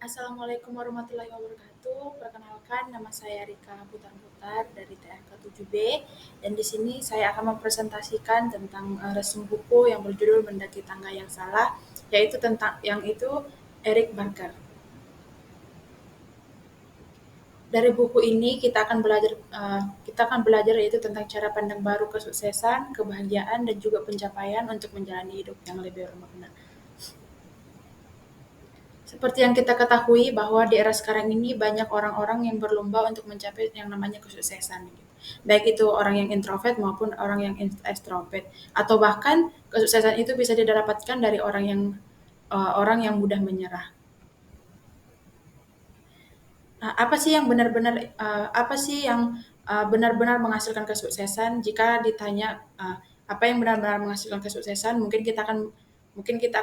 Assalamualaikum warahmatullahi wabarakatuh. Perkenalkan, nama saya Rika Putar-Putar dari TRK 7B dan di sini saya akan mempresentasikan tentang resume buku yang berjudul Mendaki Tangga yang Salah, yaitu tentang yang itu Eric Barker. Dari buku ini kita akan belajar yaitu tentang cara pandang baru kesuksesan, kebahagiaan dan juga pencapaian untuk menjalani hidup yang lebih bermakna. Seperti yang kita ketahui bahwa di era sekarang ini banyak orang-orang yang berlomba untuk mencapai yang namanya kesuksesan gitu. Baik itu orang yang introvert maupun orang yang extrovert atau bahkan kesuksesan itu bisa didapatkan dari orang yang mudah menyerah. Apa sih yang benar-benar menghasilkan kesuksesan? Jika ditanya apa yang benar-benar menghasilkan kesuksesan, mungkin kita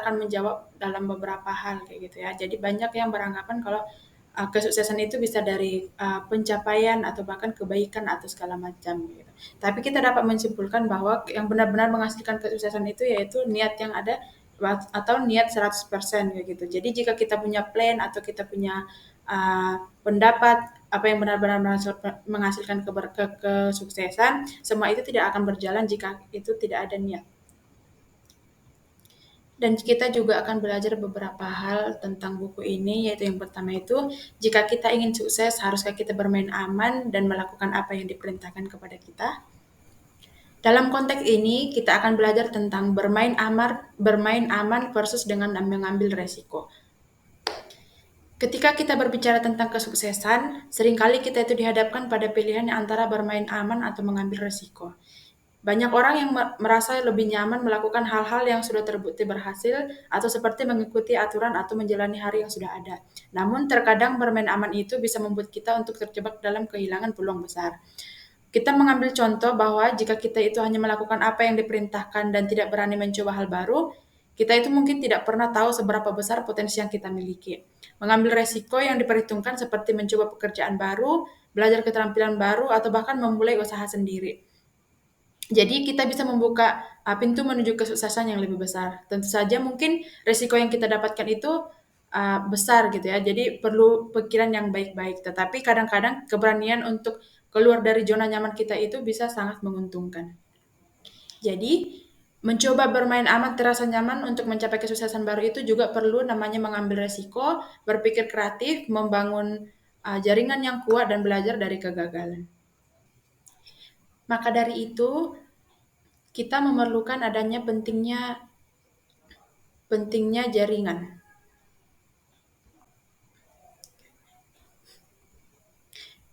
akan menjawab dalam beberapa hal kayak gitu ya. Jadi banyak yang beranggapan kalau kesuksesan itu bisa dari pencapaian atau bahkan kebaikan atau segala macam gitu. Tapi kita dapat menyimpulkan bahwa yang benar-benar menghasilkan kesuksesan itu yaitu niat yang ada atau niat 100% kayak gitu. Jadi jika kita punya plan atau kita punya pendapat apa yang benar-benar menghasilkan kesuksesan, semua itu tidak akan berjalan jika itu tidak ada niat. Dan kita juga akan belajar beberapa hal tentang buku ini, yaitu yang pertama itu, jika kita ingin sukses, haruskah kita bermain aman dan melakukan apa yang diperintahkan kepada kita? Dalam konteks ini, kita akan belajar tentang bermain aman versus dengan mengambil resiko. Ketika kita berbicara tentang kesuksesan, seringkali kita itu dihadapkan pada pilihan antara bermain aman atau mengambil resiko. Banyak orang yang merasa lebih nyaman melakukan hal-hal yang sudah terbukti berhasil atau seperti mengikuti aturan atau menjalani hari yang sudah ada. Namun terkadang bermain aman itu bisa membuat kita untuk terjebak dalam kehilangan peluang besar. Kita mengambil contoh bahwa jika kita itu hanya melakukan apa yang diperintahkan dan tidak berani mencoba hal baru, kita itu mungkin tidak pernah tahu seberapa besar potensi yang kita miliki. Mengambil resiko yang diperhitungkan seperti mencoba pekerjaan baru, belajar keterampilan baru, atau bahkan memulai usaha sendiri. Jadi kita bisa membuka pintu menuju kesuksesan yang lebih besar. Tentu saja mungkin resiko yang kita dapatkan itu besar gitu ya. Jadi perlu pikiran yang baik-baik. Tetapi kadang-kadang keberanian untuk keluar dari zona nyaman kita itu bisa sangat menguntungkan. Jadi mencoba bermain aman terasa nyaman untuk mencapai kesuksesan baru itu juga perlu namanya mengambil resiko, berpikir kreatif, membangun jaringan yang kuat dan belajar dari kegagalan. Maka dari itu, kita memerlukan adanya pentingnya jaringan.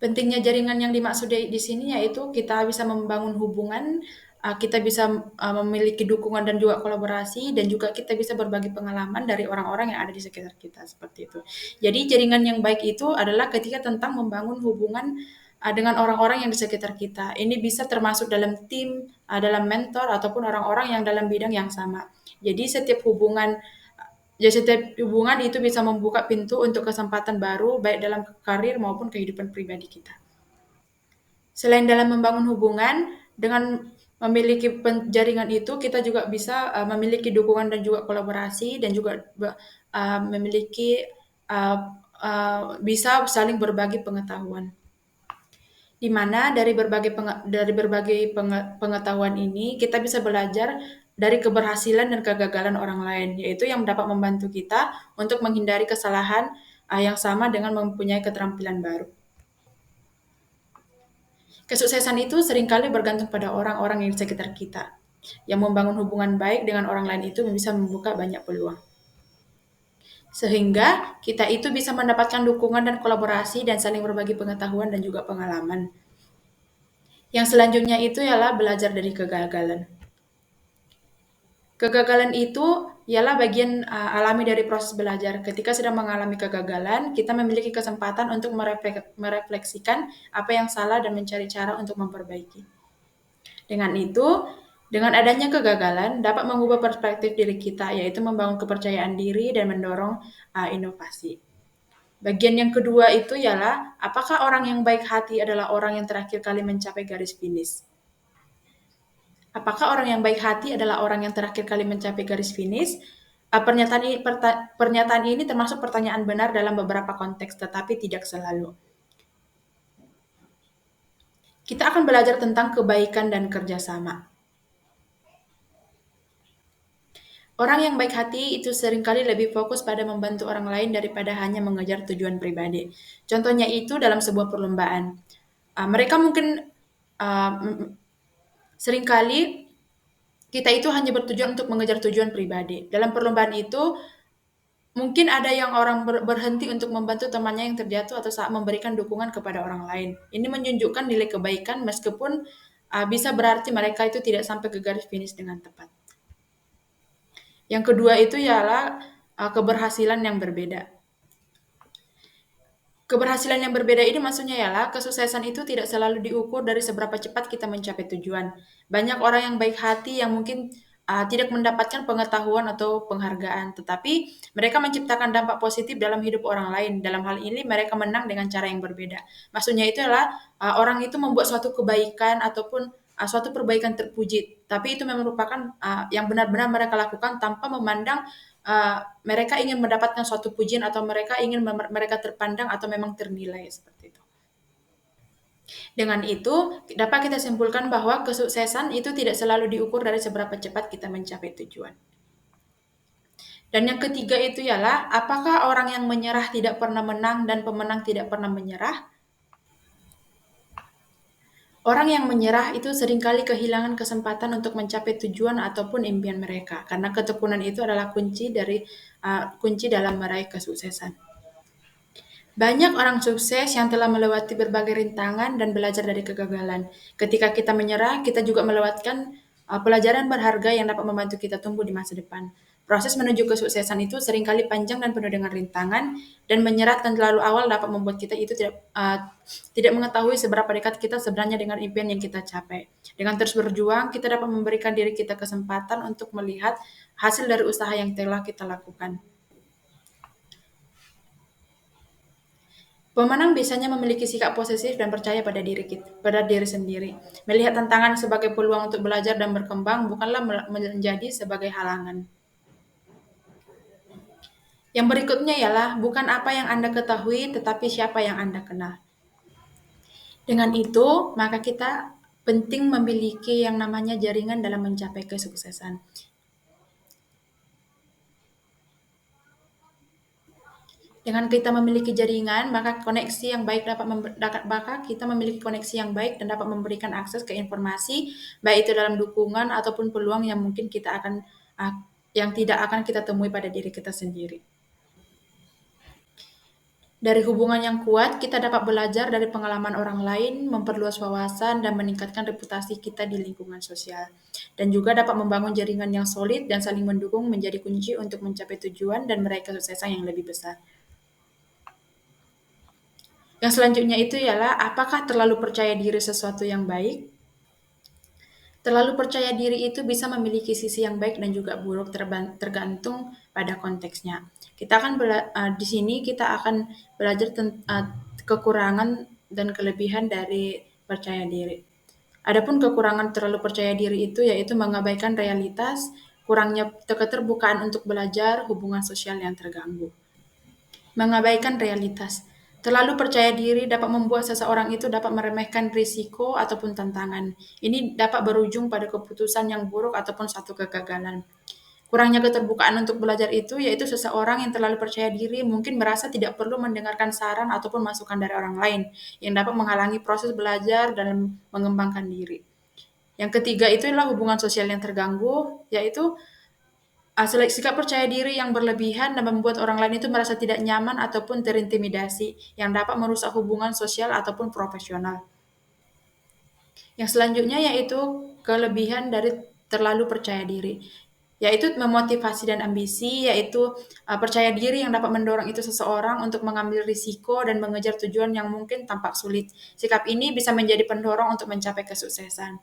Pentingnya jaringan yang dimaksud di sini yaitu kita bisa membangun hubungan, kita bisa memiliki dukungan dan juga kolaborasi, dan juga kita bisa berbagi pengalaman dari orang-orang yang ada di sekitar kita seperti itu. Jadi jaringan yang baik itu adalah ketika tentang membangun hubungan dengan orang-orang yang di sekitar kita. Ini bisa termasuk dalam tim, dalam mentor ataupun orang-orang yang dalam bidang yang sama. Jadi setiap hubungan itu bisa membuka pintu untuk kesempatan baru baik dalam karir maupun kehidupan pribadi kita. Selain dalam membangun hubungan, dengan memiliki jaringan itu kita juga bisa memiliki dukungan dan juga kolaborasi dan juga memiliki uh, bisa saling berbagi pengetahuan. Di mana dari berbagai pengetahuan ini kita bisa belajar dari keberhasilan dan kegagalan orang lain, yaitu yang dapat membantu kita untuk menghindari kesalahan yang sama dengan mempunyai keterampilan baru. Kesuksesan itu seringkali bergantung pada orang-orang yang di sekitar kita. Yang membangun hubungan baik dengan orang lain itu bisa membuka banyak peluang. Sehingga kita itu bisa mendapatkan dukungan dan kolaborasi dan saling berbagi pengetahuan dan juga pengalaman. Yang selanjutnya itu ialah belajar dari kegagalan. Kegagalan itu ialah bagian alami dari proses belajar. Ketika sedang mengalami kegagalan, kita memiliki kesempatan untuk merefleksikan apa yang salah dan mencari cara untuk memperbaiki. Dengan itu, dengan adanya kegagalan dapat mengubah perspektif diri kita, yaitu membangun kepercayaan diri dan mendorong inovasi. Bagian yang kedua itu ialah apakah orang yang baik hati adalah orang yang terakhir kali mencapai garis finish? Apakah orang yang baik hati adalah orang yang terakhir kali mencapai garis finish? Pernyataan ini termasuk pertanyaan benar dalam beberapa konteks, tetapi tidak selalu. Kita akan belajar tentang kebaikan dan kerjasama. Orang yang baik hati itu seringkali lebih fokus pada membantu orang lain daripada hanya mengejar tujuan pribadi. Contohnya itu dalam sebuah perlombaan. Mereka mungkin uh, seringkali kita itu hanya bertujuan untuk mengejar tujuan pribadi. Dalam perlombaan itu, mungkin ada yang orang berhenti untuk membantu temannya yang terjatuh atau saat memberikan dukungan kepada orang lain. Ini menunjukkan nilai kebaikan meskipun bisa berarti mereka itu tidak sampai ke garis finish dengan tepat. Yang kedua itu ialah keberhasilan yang berbeda. Keberhasilan yang berbeda ini maksudnya ialah kesuksesan itu tidak selalu diukur dari seberapa cepat kita mencapai tujuan. Banyak orang yang baik hati yang mungkin tidak mendapatkan pengetahuan atau penghargaan, tetapi mereka menciptakan dampak positif dalam hidup orang lain. Dalam hal ini mereka menang dengan cara yang berbeda. Maksudnya itu adalah orang itu membuat suatu kebaikan ataupun suatu perbaikan terpuji, tapi itu merupakan yang benar-benar mereka lakukan tanpa memandang mereka ingin mendapatkan suatu pujian atau mereka ingin mereka terpandang atau memang ternilai seperti itu. Dengan itu, dapat kita simpulkan bahwa kesuksesan itu tidak selalu diukur dari seberapa cepat kita mencapai tujuan. Dan yang ketiga itu ialah, apakah orang yang menyerah tidak pernah menang dan pemenang tidak pernah menyerah? Orang yang menyerah itu seringkali kehilangan kesempatan untuk mencapai tujuan ataupun impian mereka, karena ketekunan itu adalah kunci dalam meraih kesuksesan. Banyak orang sukses yang telah melewati berbagai rintangan dan belajar dari kegagalan. Ketika kita menyerah, kita juga melewatkan pelajaran berharga yang dapat membantu kita tumbuh di masa depan. Proses menuju kesuksesan itu seringkali panjang dan penuh dengan rintangan, dan menyerah terlalu awal dapat membuat kita itu tidak mengetahui seberapa dekat kita sebenarnya dengan impian yang kita capai. Dengan terus berjuang, kita dapat memberikan diri kita kesempatan untuk melihat hasil dari usaha yang telah kita lakukan. Pemenang biasanya memiliki sikap positif dan percaya pada diri sendiri. Melihat tantangan sebagai peluang untuk belajar dan berkembang bukanlah menjadi sebagai halangan. Yang berikutnya ialah bukan apa yang Anda ketahui, tetapi siapa yang Anda kenal. Dengan itu, maka kita penting memiliki yang namanya jaringan dalam mencapai kesuksesan. Dengan kita memiliki jaringan, maka koneksi yang baik maka kita memiliki koneksi yang baik dan dapat memberikan akses ke informasi, baik itu dalam dukungan ataupun peluang yang mungkin yang tidak akan kita temui pada diri kita sendiri. Dari hubungan yang kuat, kita dapat belajar dari pengalaman orang lain, memperluas wawasan, dan meningkatkan reputasi kita di lingkungan sosial. Dan juga dapat membangun jaringan yang solid dan saling mendukung menjadi kunci untuk mencapai tujuan dan meraih kesuksesan yang lebih besar. Yang selanjutnya itu ialah apakah terlalu percaya diri sesuatu yang baik? Terlalu percaya diri itu bisa memiliki sisi yang baik dan juga buruk tergantung pada konteksnya. Di sini kita akan belajar kekurangan dan kelebihan dari percaya diri. Adapun kekurangan terlalu percaya diri itu yaitu mengabaikan realitas, kurangnya keterbukaan untuk belajar, hubungan sosial yang terganggu. Mengabaikan realitas. Terlalu percaya diri dapat membuat seseorang itu dapat meremehkan risiko ataupun tantangan. Ini dapat berujung pada keputusan yang buruk ataupun satu kegagalan. Kurangnya keterbukaan untuk belajar itu yaitu seseorang yang terlalu percaya diri mungkin merasa tidak perlu mendengarkan saran ataupun masukan dari orang lain yang dapat menghalangi proses belajar dan mengembangkan diri. Yang ketiga itu adalah hubungan sosial yang terganggu, yaitu sikap percaya diri yang berlebihan dan membuat orang lain itu merasa tidak nyaman ataupun terintimidasi yang dapat merusak hubungan sosial ataupun profesional. Yang selanjutnya yaitu kelebihan dari terlalu percaya diri, yaitu memotivasi dan ambisi, yaitu percaya diri yang dapat mendorong itu seseorang untuk mengambil risiko dan mengejar tujuan yang mungkin tampak sulit. Sikap ini bisa menjadi pendorong untuk mencapai kesuksesan.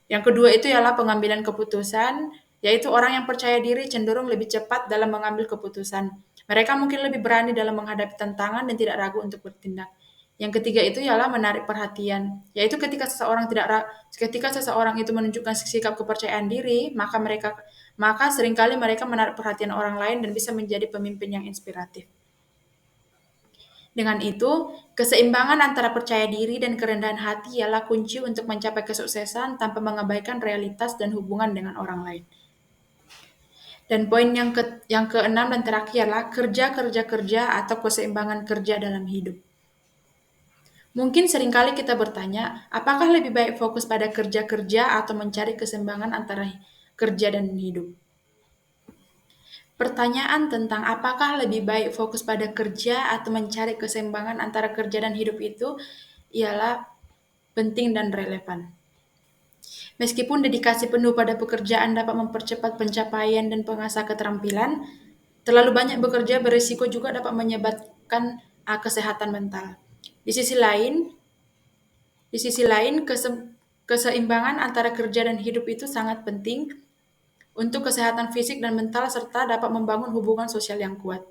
Yang kedua itu ialah pengambilan keputusan, yaitu orang yang percaya diri cenderung lebih cepat dalam mengambil keputusan. Mereka mungkin lebih berani dalam menghadapi tantangan dan tidak ragu untuk bertindak. Yang ketiga itu ialah menarik perhatian, yaitu ketika seseorang itu menunjukkan sikap kepercayaan diri, maka maka seringkali mereka menarik perhatian orang lain dan bisa menjadi pemimpin yang inspiratif. Dengan itu, keseimbangan antara percaya diri dan kerendahan hati ialah kunci untuk mencapai kesuksesan tanpa mengabaikan realitas dan hubungan dengan orang lain. Dan poin yang keenam dan terakhir adalah kerja atau keseimbangan kerja dalam hidup. Mungkin seringkali kita bertanya, apakah lebih baik fokus pada kerja-kerja atau mencari keseimbangan antara kerja dan hidup? Pertanyaan tentang apakah lebih baik fokus pada kerja atau mencari keseimbangan antara kerja dan hidup itu ialah penting dan relevan. Meskipun dedikasi penuh pada pekerjaan dapat mempercepat pencapaian dan mengasah keterampilan, terlalu banyak bekerja berisiko juga dapat menyebabkan kesehatan mental. Di sisi lain, keseimbangan antara kerja dan hidup itu sangat penting untuk kesehatan fisik dan mental serta dapat membangun hubungan sosial yang kuat.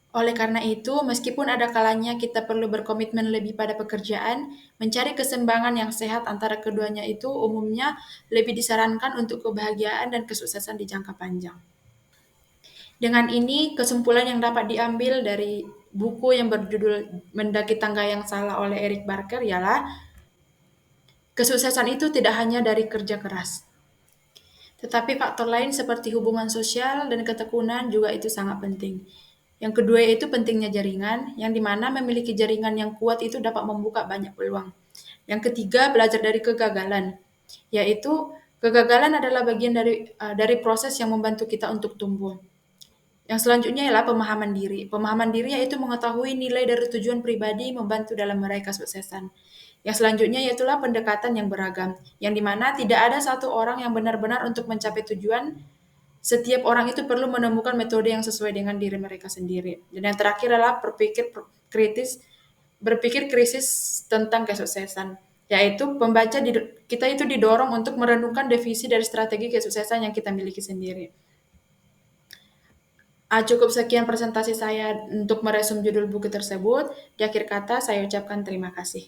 Oleh karena itu, meskipun ada kalanya kita perlu berkomitmen lebih pada pekerjaan, mencari keseimbangan yang sehat antara keduanya itu umumnya lebih disarankan untuk kebahagiaan dan kesuksesan di jangka panjang. Dengan ini, kesimpulan yang dapat diambil dari buku yang berjudul Mendaki Tangga yang Salah oleh Eric Barker ialah kesuksesan itu tidak hanya dari kerja keras, tetapi faktor lain seperti hubungan sosial dan ketekunan juga itu sangat penting. Yang kedua yaitu pentingnya jaringan, yang dimana memiliki jaringan yang kuat itu dapat membuka banyak peluang. Yang ketiga, belajar dari kegagalan, yaitu kegagalan adalah bagian dari proses yang membantu kita untuk tumbuh. Yang selanjutnya ialah pemahaman diri. Pemahaman diri yaitu mengetahui nilai dari tujuan pribadi membantu dalam meraih kesuksesan. Yang selanjutnya yaitulah pendekatan yang beragam, yang dimana tidak ada satu orang yang benar-benar untuk mencapai tujuan. Setiap orang itu perlu menemukan metode yang sesuai dengan diri mereka sendiri. Dan yang terakhir adalah berpikir krisis tentang kesuksesan, yaitu kita itu didorong untuk merenungkan definisi dari strategi kesuksesan yang kita miliki sendiri. Cukup sekian presentasi saya untuk meresum judul buku tersebut. Di akhir kata, saya ucapkan terima kasih.